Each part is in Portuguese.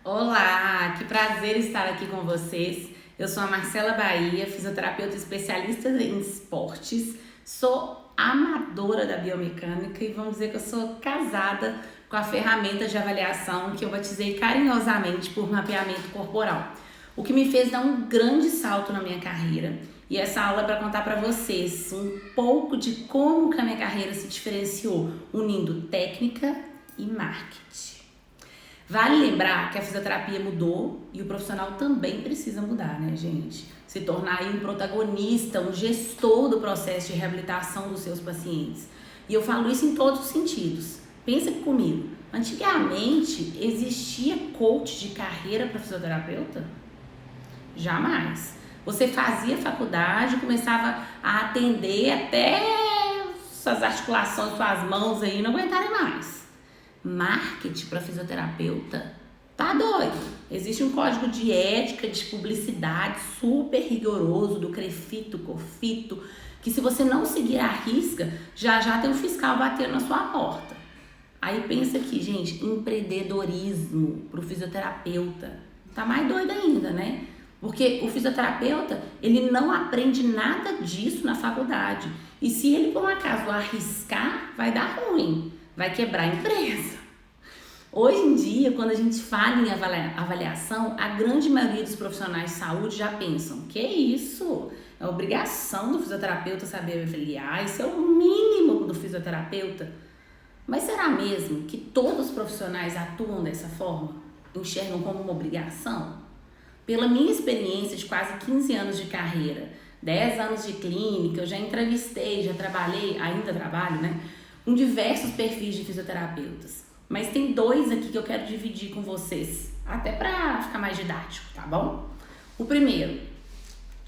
Olá, que prazer estar aqui com vocês. Eu sou a Marcela Bahia, fisioterapeuta especialista em esportes, sou amadora da biomecânica e vamos dizer que eu sou casada com a ferramenta de avaliação que eu batizei carinhosamente por mapeamento corporal, o que me fez dar um grande salto na minha carreira. E essa aula é para contar para vocês um pouco de como que a minha carreira se diferenciou, unindo técnica e marketing. Vale lembrar que a fisioterapia mudou e o profissional também precisa mudar, né, gente? Se tornar aí um protagonista, um gestor do processo de reabilitação dos seus pacientes. E eu falo isso em todos os sentidos. Pensa comigo, antigamente existia coach de carreira para fisioterapeuta? Jamais. Você fazia faculdade, começava a atender até suas articulações, suas mãos aí não aguentarem mais. Marketing para fisioterapeuta? Tá doido. Existe um código de ética de publicidade super rigoroso do CREFITO, COFITO, que se você não seguir a risca, já tem um fiscal batendo na sua porta. Aí pensa aqui, gente, empreendedorismo pro fisioterapeuta. Tá mais doido ainda, né? Porque o fisioterapeuta, ele não aprende nada disso na faculdade. E se ele, por um acaso, arriscar, vai dar ruim. Vai quebrar a empresa. Hoje em dia, quando a gente fala em avaliação, a grande maioria dos profissionais de saúde já pensam: que isso? É obrigação do fisioterapeuta saber avaliar, isso é o mínimo do fisioterapeuta. Mas será mesmo que todos os profissionais atuam dessa forma? Enxergam como uma obrigação? Pela minha experiência de quase 15 anos de carreira, 10 anos de clínica, eu já entrevistei, já trabalhei, ainda trabalho, né? Com diversos perfis de fisioterapeutas. Mas tem dois aqui que eu quero dividir com vocês, até para ficar mais didático, tá bom? O primeiro,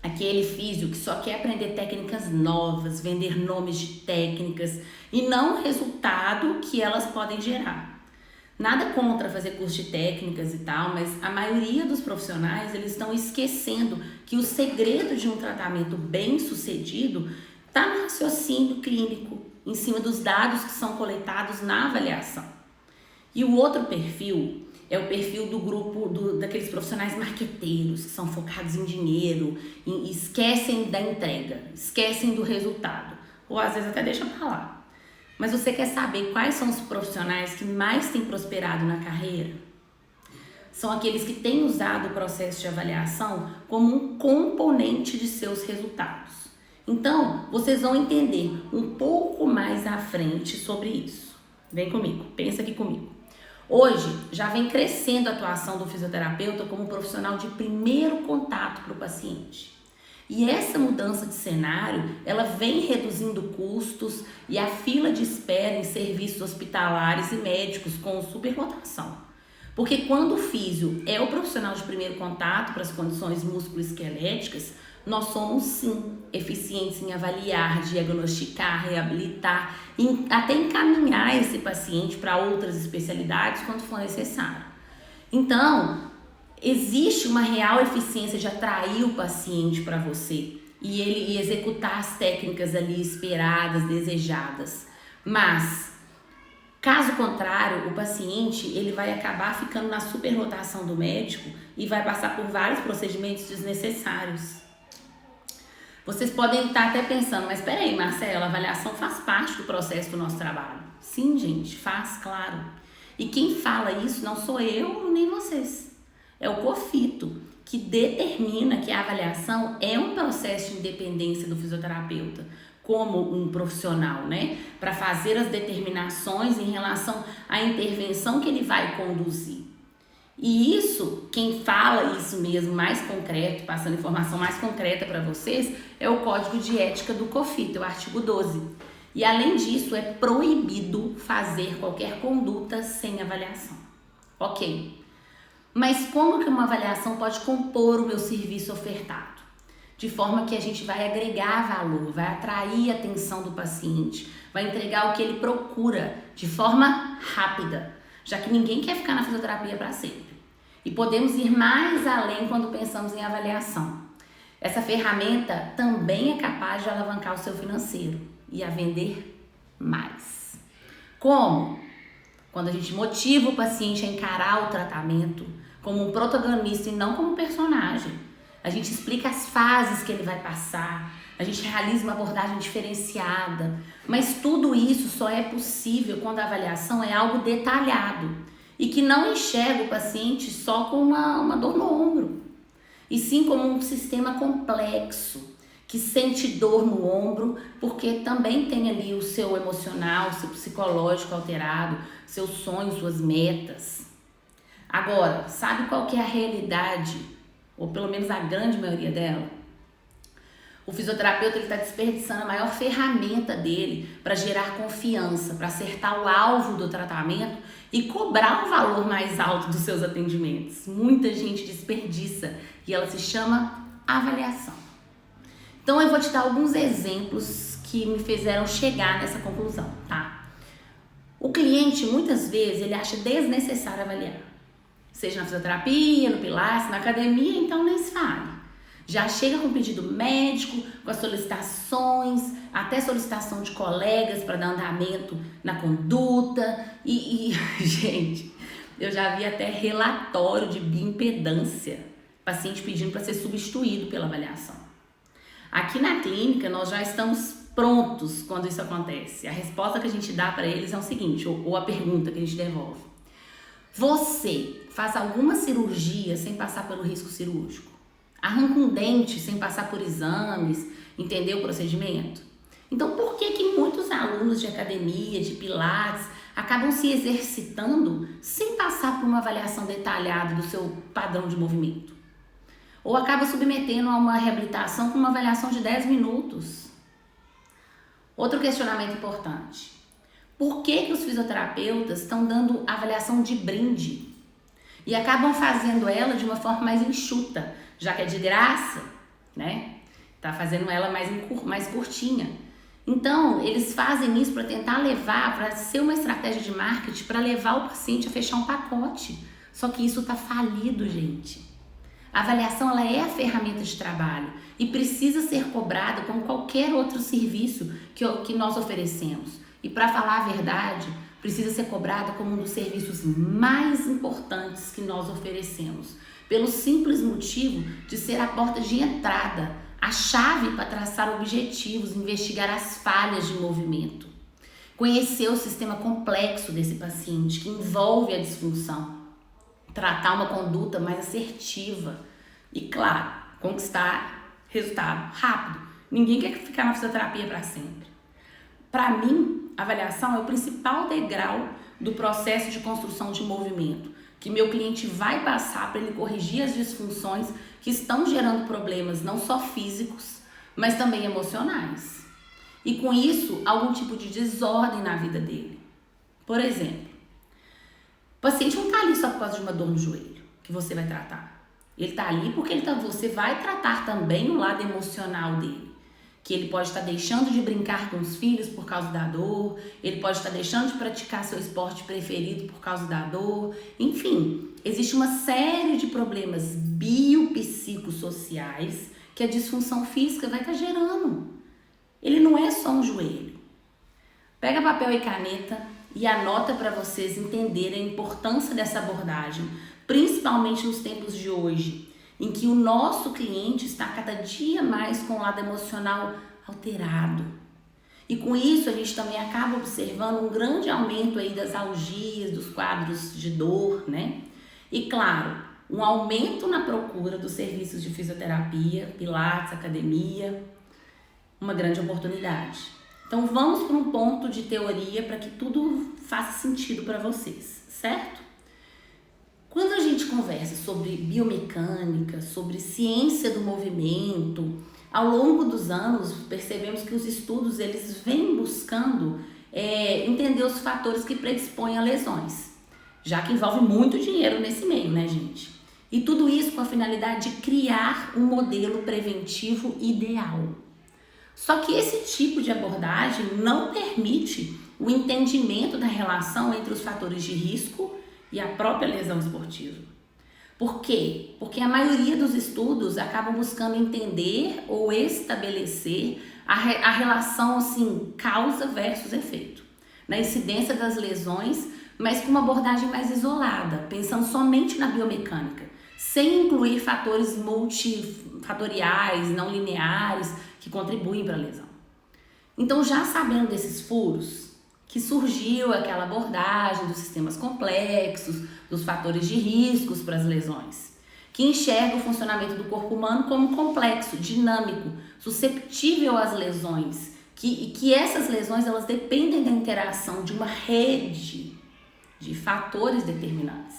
aquele físio que só quer aprender técnicas novas, vender nomes de técnicas e não o resultado que elas podem gerar. Nada contra fazer curso de técnicas e tal, mas a maioria dos profissionais, eles estão esquecendo que o segredo de um tratamento bem sucedido está no raciocínio clínico, em cima dos dados que são coletados na avaliação. E o outro perfil é o perfil do grupo daqueles profissionais marqueteiros que são focados em dinheiro e esquecem da entrega, esquecem do resultado, ou às vezes até deixam pra lá. Mas você quer saber quais são os profissionais que mais têm prosperado na carreira? São aqueles que têm usado o processo de avaliação como um componente de seus resultados. Então, vocês vão entender um pouco mais à frente sobre isso. Vem comigo, pensa aqui comigo. Hoje, já vem crescendo a atuação do fisioterapeuta como profissional de primeiro contato para o paciente. E essa mudança de cenário, ela vem reduzindo custos e a fila de espera em serviços hospitalares e médicos com superlotação. Porque quando o físio é o profissional de primeiro contato para as condições musculoesqueléticas, nós somos sim eficientes em avaliar, diagnosticar, reabilitar e até encaminhar esse paciente para outras especialidades quando for necessário. Então, existe uma real eficiência de atrair o paciente para você e ele executar as técnicas ali esperadas, desejadas. Mas, caso contrário, o paciente ele vai acabar ficando na superlotação do médico e vai passar por vários procedimentos desnecessários. Vocês podem estar até pensando, mas peraí, Marcela, a avaliação faz parte do processo do nosso trabalho. Sim, gente, faz, claro. E quem fala isso não sou eu nem vocês. É o COFITO, que determina que a avaliação é um processo de independência do fisioterapeuta, como um profissional, né? Para fazer as determinações em relação à intervenção que ele vai conduzir. E isso, quem fala isso mesmo mais concreto, passando informação mais concreta para vocês, é o Código de Ética do COFITO, o artigo 12. E além disso, é proibido fazer qualquer conduta sem avaliação. Ok. Mas como que uma avaliação pode compor o meu serviço ofertado? De forma que a gente vai agregar valor, vai atrair a atenção do paciente, vai entregar o que ele procura de forma rápida, já que ninguém quer ficar na fisioterapia para sempre. E podemos ir mais além quando pensamos em avaliação. Essa ferramenta também é capaz de alavancar o seu financeiro e a vender mais. Como? Quando a gente motiva o paciente a encarar o tratamento como um protagonista e não como um personagem. A gente explica as fases que ele vai passar, a gente realiza uma abordagem diferenciada, mas tudo isso só é possível quando a avaliação é algo detalhado e que não enxerga o paciente só com uma dor no ombro, e sim como um sistema complexo, que sente dor no ombro, porque também tem ali o seu emocional, o seu psicológico alterado, seus sonhos, suas metas. Agora, sabe qual que é a realidade, ou pelo menos a grande maioria dela? O fisioterapeuta está desperdiçando a maior ferramenta dele para gerar confiança, para acertar o alvo do tratamento e cobrar um valor mais alto dos seus atendimentos. Muita gente desperdiça e ela se chama avaliação. Então eu vou te dar alguns exemplos que me fizeram chegar nessa conclusão, tá? O cliente, muitas vezes, ele acha desnecessário avaliar. Seja na fisioterapia, no pilates, na academia, então nem se fale. Já chega com pedido médico, com as solicitações, até solicitação de colegas para dar andamento na conduta. Gente, eu já vi até relatório de bioimpedância, paciente pedindo para ser substituído pela avaliação. Aqui na clínica, nós já estamos prontos quando isso acontece. A resposta que a gente dá para eles é o seguinte, ou a pergunta que a gente devolve. Você faz alguma cirurgia sem passar pelo risco cirúrgico? Arranca um dente sem passar por exames, entender o procedimento? Então, por que muitos alunos de academia, de pilates, acabam se exercitando sem passar por uma avaliação detalhada do seu padrão de movimento? Ou acaba submetendo a uma reabilitação com uma avaliação de 10 minutos? Outro questionamento importante. Por que os fisioterapeutas estão dando avaliação de brinde? E acabam fazendo ela de uma forma mais enxuta, já que é de graça, né? Tá fazendo ela mais curtinha. Então, eles fazem isso para tentar levar, para ser uma estratégia de marketing, para levar o paciente a fechar um pacote. Só que isso tá falido, gente. A avaliação ela é a ferramenta de trabalho e precisa ser cobrada como qualquer outro serviço que nós oferecemos. E para falar a verdade, precisa ser cobrada como um dos serviços mais importantes que nós oferecemos, pelo simples motivo de ser a porta de entrada, a chave para traçar objetivos, investigar as falhas de movimento, conhecer o sistema complexo desse paciente que envolve a disfunção, tratar uma conduta mais assertiva e, claro, conquistar resultado rápido. Ninguém quer ficar na fisioterapia para sempre. Para mim, a avaliação é o principal degrau do processo de construção de movimento, que meu cliente vai passar para ele corrigir as disfunções que estão gerando problemas não só físicos, mas também emocionais. E com isso, algum tipo de desordem na vida dele. Por exemplo, o paciente não está ali só por causa de uma dor no joelho que você vai tratar. Ele está ali porque você vai tratar também o lado emocional dele. Que ele pode estar deixando de brincar com os filhos por causa da dor, ele pode estar deixando de praticar seu esporte preferido por causa da dor. Enfim, existe uma série de problemas biopsicossociais que a disfunção física vai estar gerando. Ele não é só um joelho. Pega papel e caneta e anota para vocês entenderem a importância dessa abordagem, principalmente nos tempos de hoje, em que o nosso cliente está cada dia mais com o lado emocional alterado. E com isso a gente também acaba observando um grande aumento aí das algias, dos quadros de dor, né? E claro, um aumento na procura dos serviços de fisioterapia, pilates, academia, uma grande oportunidade. Então vamos para um ponto de teoria para que tudo faça sentido para vocês, certo? Quando a gente conversa sobre biomecânica, sobre ciência do movimento, ao longo dos anos percebemos que os estudos eles vêm buscando entender os fatores que predispõem a lesões, já que envolve muito dinheiro nesse meio, né, gente? E tudo isso com a finalidade de criar um modelo preventivo ideal. Só que esse tipo de abordagem não permite o entendimento da relação entre os fatores de risco e a própria lesão esportiva. Por quê? Porque a maioria dos estudos acabam buscando entender ou estabelecer a relação assim, causa versus efeito, na incidência das lesões mas com uma abordagem mais isolada, pensando somente na biomecânica, sem incluir fatores multifatoriais, não lineares, que contribuem para a lesão. Então, já sabendo desses furos, que surgiu aquela abordagem dos sistemas complexos, dos fatores de riscos para as lesões, que enxerga o funcionamento do corpo humano como complexo, dinâmico, susceptível às lesões, que essas lesões elas dependem da interação de uma rede de fatores determinantes.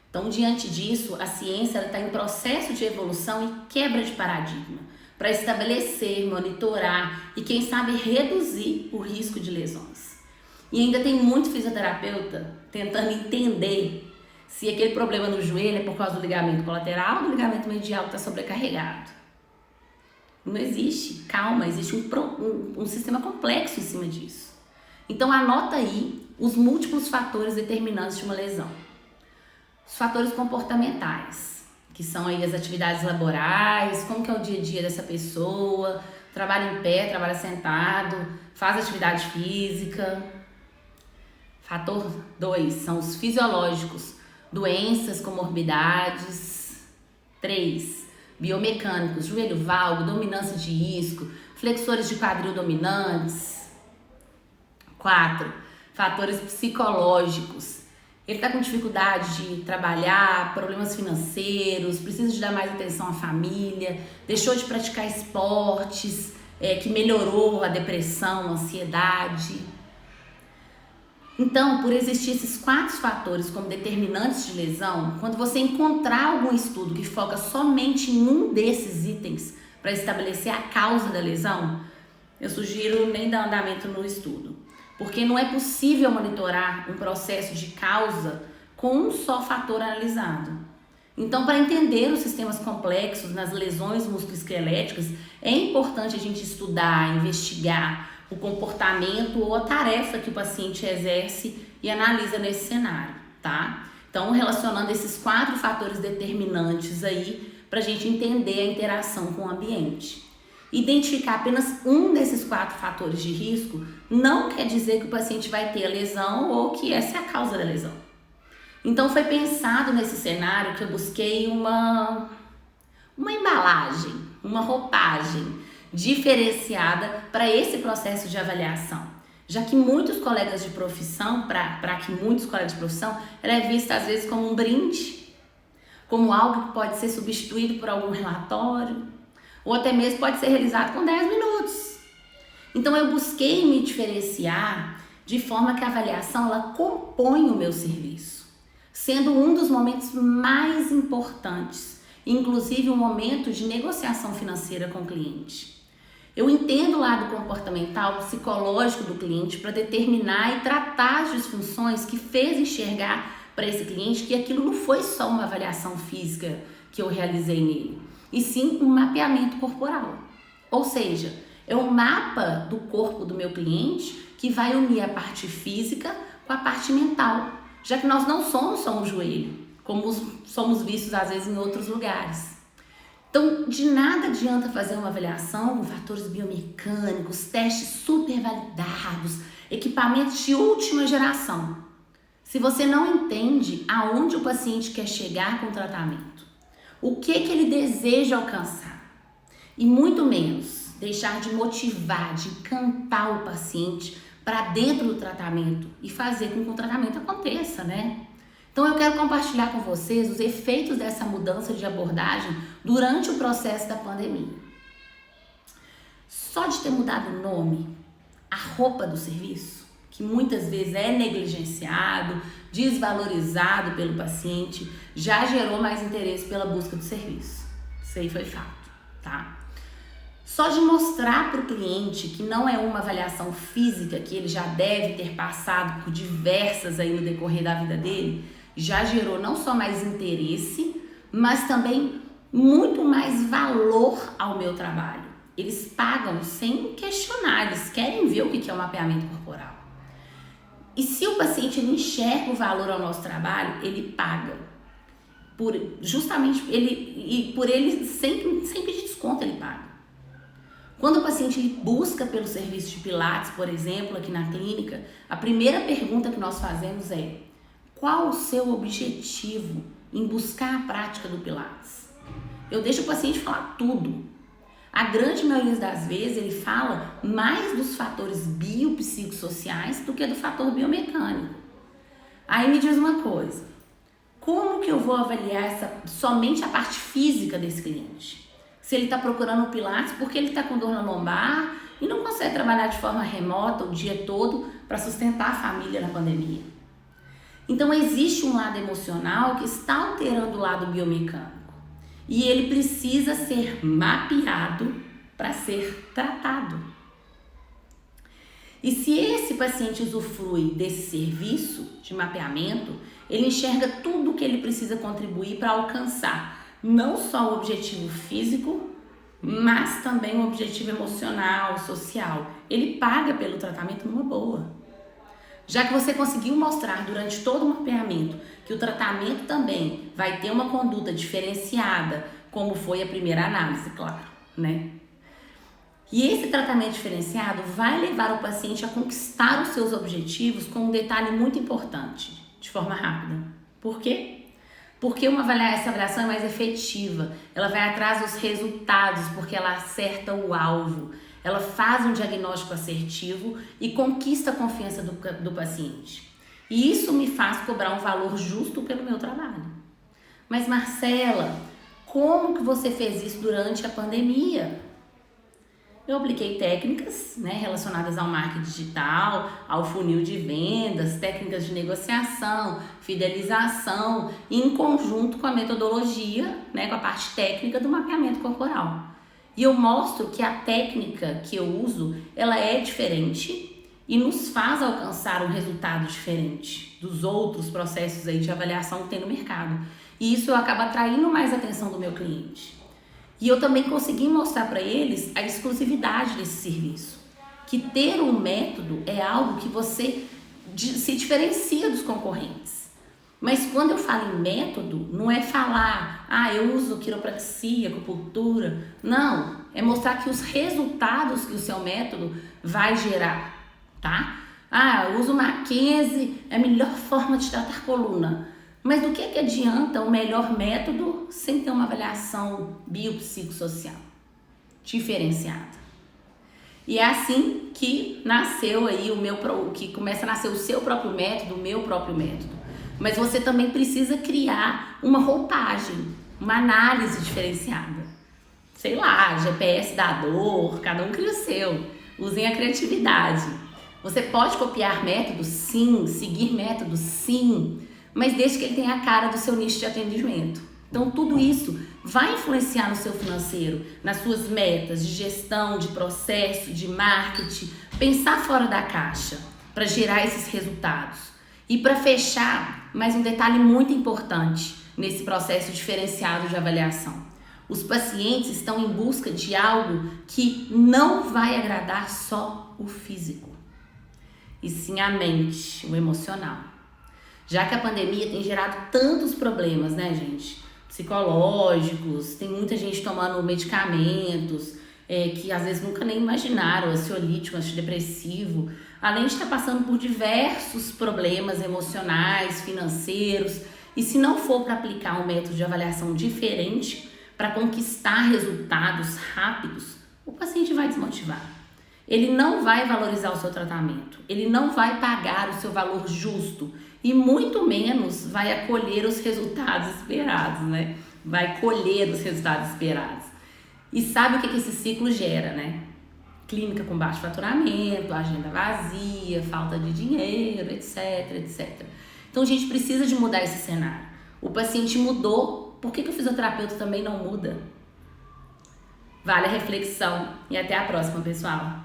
Então, diante disso, a ciência está em processo de evolução e quebra de paradigma para estabelecer, monitorar e, quem sabe, reduzir o risco de lesões. E ainda tem muito fisioterapeuta tentando entender se aquele problema no joelho é por causa do ligamento colateral ou do ligamento medial que está sobrecarregado. Não existe, calma, existe um sistema complexo em cima disso. Então anota aí os múltiplos fatores determinantes de uma lesão. Os fatores comportamentais, que são aí as atividades laborais, como que é o dia a dia dessa pessoa, trabalha em pé, trabalha sentado, faz atividade física. Fator 2 são os fisiológicos, doenças, comorbidades. 3, biomecânicos, joelho valgo, dominância de isco, flexores de quadril dominantes. 4, fatores psicológicos. Ele está com dificuldade de trabalhar, problemas financeiros, precisa de dar mais atenção à família, deixou de praticar esportes, que melhorou a depressão, a ansiedade. Então, por existir esses 4 fatores como determinantes de lesão, quando você encontrar algum estudo que foca somente em um desses itens para estabelecer a causa da lesão, eu sugiro nem dar andamento no estudo, porque não é possível monitorar um processo de causa com um só fator analisado. Então, para entender os sistemas complexos nas lesões musculoesqueléticas, é importante a gente estudar, investigar o comportamento ou a tarefa que o paciente exerce e analisa nesse cenário, tá? Então, relacionando esses 4 fatores determinantes aí para a gente entender a interação com o ambiente. Identificar apenas um desses 4 fatores de risco não quer dizer que o paciente vai ter a lesão ou que essa é a causa da lesão. Então, foi pensado nesse cenário que eu busquei uma embalagem, uma roupagem diferenciada para esse processo de avaliação, já que muitos colegas de profissão, ela é vista às vezes como um brinde, como algo que pode ser substituído por algum relatório, ou até mesmo pode ser realizado com 10 minutos. Então eu busquei me diferenciar de forma que a avaliação ela compõe o meu serviço, sendo um dos momentos mais importantes, inclusive um momento de negociação financeira com o cliente. Eu entendo o lado comportamental, psicológico do cliente para determinar e tratar as disfunções que fez enxergar para esse cliente que aquilo não foi só uma avaliação física que eu realizei nele, e sim um mapeamento corporal. Ou seja, é um mapa do corpo do meu cliente que vai unir a parte física com a parte mental, já que nós não somos só um joelho, como somos vistos às vezes em outros lugares. Então, de nada adianta fazer uma avaliação com fatores biomecânicos, testes super validados, equipamentos de última geração, se você não entende aonde o paciente quer chegar com o tratamento, o que ele deseja alcançar, e muito menos deixar de motivar, de encantar o paciente para dentro do tratamento e fazer com que o tratamento aconteça, né? Então eu quero compartilhar com vocês os efeitos dessa mudança de abordagem durante o processo da pandemia. Só de ter mudado o nome, a roupa do serviço, que muitas vezes é negligenciado, desvalorizado pelo paciente, já gerou mais interesse pela busca do serviço. Isso aí foi fato, tá? Só de mostrar para o cliente que não é uma avaliação física que ele já deve ter passado por diversas aí no decorrer da vida dele, já gerou não só mais interesse, mas também muito mais valor ao meu trabalho. Eles pagam sem questionar, eles querem ver o que é o mapeamento corporal. E se o paciente ele enxerga o valor ao nosso trabalho, ele paga. Por ele sem pedir desconto, ele paga. Quando o paciente ele busca pelo serviço de Pilates, por exemplo, aqui na clínica, a primeira pergunta que nós fazemos é: Qual o seu objetivo em buscar a prática do Pilates? Eu deixo o paciente falar tudo. A grande maioria das vezes ele fala mais dos fatores biopsicossociais do que do fator biomecânico. Aí me diz uma coisa, como que eu vou avaliar somente a parte física desse cliente? Se ele está procurando o Pilates porque ele está com dor na lombar e não consegue trabalhar de forma remota o dia todo para sustentar a família na pandemia. Então existe um lado emocional que está alterando o lado biomecânico e ele precisa ser mapeado para ser tratado. E se esse paciente usufrui desse serviço de mapeamento, ele enxerga tudo o que ele precisa contribuir para alcançar não só o objetivo físico, mas também o objetivo emocional, social. Ele paga pelo tratamento numa boa. Já que você conseguiu mostrar durante todo o mapeamento que o tratamento também vai ter uma conduta diferenciada, como foi a primeira análise, claro, né? E esse tratamento diferenciado vai levar o paciente a conquistar os seus objetivos com um detalhe muito importante, de forma rápida. Por quê? Porque essa avaliação é mais efetiva, ela vai atrás dos resultados, porque ela acerta o alvo, ela faz um diagnóstico assertivo e conquista a confiança do paciente. E isso me faz cobrar um valor justo pelo meu trabalho. Mas Marcela, como que você fez isso durante a pandemia? Eu apliquei técnicas, né, relacionadas ao marketing digital, ao funil de vendas, técnicas de negociação, fidelização, em conjunto com a metodologia, né, com a parte técnica do mapeamento corporal. E eu mostro que a técnica que eu uso, ela é diferente e nos faz alcançar um resultado diferente dos outros processos aí de avaliação que tem no mercado. E isso acaba atraindo mais a atenção do meu cliente. E eu também consegui mostrar para eles a exclusividade desse serviço. Que ter um método é algo que você se diferencia dos concorrentes. Mas quando eu falo em método, não é falar, eu uso quiropraxia, acupuntura. Não, é mostrar que os resultados que o seu método vai gerar, tá? Eu uso Mackenzie, é a melhor forma de tratar coluna. Mas do que adianta o melhor método sem ter uma avaliação biopsicossocial diferenciada? E é assim que nasceu aí que começa a nascer o seu próprio método, o meu próprio método. Mas você também precisa criar uma roupagem, uma análise diferenciada. Sei lá, GPS da dor, cada um cria o seu. Usem a criatividade. Você pode copiar métodos? Sim. Seguir métodos? Sim. Mas desde que ele tenha a cara do seu nicho de atendimento. Então tudo isso vai influenciar no seu financeiro, nas suas metas de gestão, de processo, de marketing, pensar fora da caixa para gerar esses resultados. E para fechar, mais um detalhe muito importante nesse processo diferenciado de avaliação. Os pacientes estão em busca de algo que não vai agradar só o físico, e sim a mente, o emocional. Já que a pandemia tem gerado tantos problemas, né, gente? Psicológicos, tem muita gente tomando medicamentos que às vezes nunca nem imaginaram, ansiolítico, antidepressivo, além de estar passando por diversos problemas emocionais, financeiros. E se não for para aplicar um método de avaliação diferente para conquistar resultados rápidos, o paciente vai desmotivar. Ele não vai valorizar o seu tratamento, ele não vai pagar o seu valor justo e muito menos vai acolher os resultados esperados, né? Vai colher os resultados esperados. E sabe o que esse ciclo gera, né? Clínica com baixo faturamento, agenda vazia, falta de dinheiro, etc, etc. Então a gente precisa de mudar esse cenário. O paciente mudou, por que o fisioterapeuta também não muda? Vale a reflexão e até a próxima, pessoal!